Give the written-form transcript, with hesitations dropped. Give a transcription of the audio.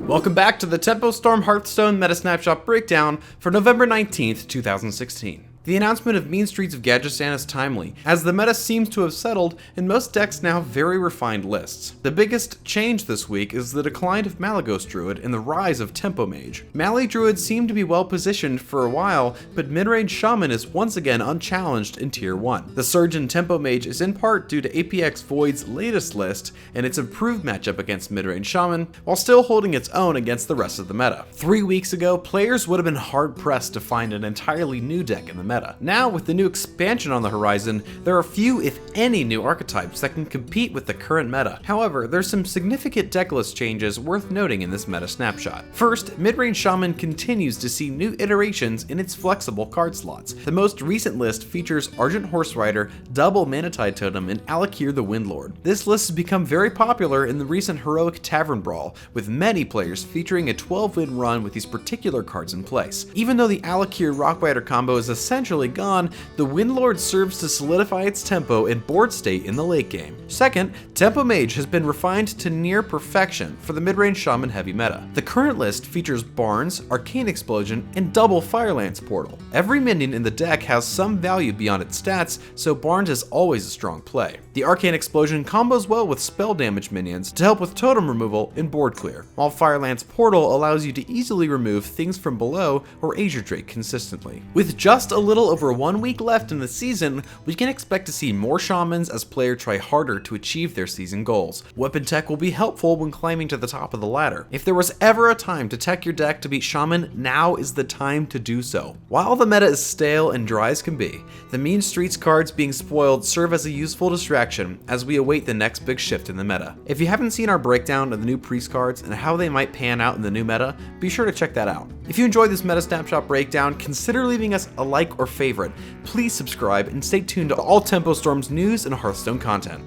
Welcome back to the Tempo Storm Hearthstone Meta Snapshot Breakdown for November 19th, 2016. The announcement of Mean Streets of Gadgetzan is timely, as the meta seems to have settled and most decks now have very refined lists. The biggest change this week is the decline of Malygos Druid and the rise of Tempo Mage. Mally Druid seemed to be well positioned for a while, but mid-range Shaman is once again unchallenged in Tier 1. The surge in Tempo Mage is in part due to APX Void's latest list and its improved matchup against mid-range Shaman, while still holding its own against the rest of the meta. 3 weeks ago, players would have been hard-pressed to find an entirely new deck in the meta. Now, with the new expansion on the horizon, there are few, if any, new archetypes that can compete with the current meta. However, there's some significant deck list changes worth noting in this meta snapshot. First, mid-range Shaman continues to see new iterations in its flexible card slots. The most recent list features Argent Horse Rider, Double Manatide Totem, and Alakir the Windlord. This list has become very popular in the recent Heroic Tavern Brawl, with many players featuring a 12-win run with these particular cards in place. Even though the Alakir Rockbiter combo is essentially gone, the Windlord serves to solidify its tempo and board state in the late game. Second, Tempo Mage has been refined to near perfection for the mid-range Shaman heavy meta. The current list features Barnes, Arcane Explosion, and double Firelance Portal. Every minion in the deck has some value beyond its stats, so Barnes is always a strong play. The Arcane Explosion combos well with spell damage minions to help with totem removal and board clear, while Firelance Portal allows you to easily remove things from below or Azure Drake consistently. With just a little over 1 week left in the season, we can expect to see more Shamans as players try harder to achieve their season goals. Weapon tech will be helpful when climbing to the top of the ladder. If there was ever a time to tech your deck to beat Shaman, now is the time to do so. While the meta is stale and dry as can be, the Mean Streets cards being spoiled serve as a useful distraction as we await the next big shift in the meta. If you haven't seen our breakdown of the new Priest cards and how they might pan out in the new meta, be sure to check that out. If you enjoyed this meta snapshot breakdown, consider leaving us a like or favorite. Please subscribe and stay tuned to all Tempo Storm's news and Hearthstone content.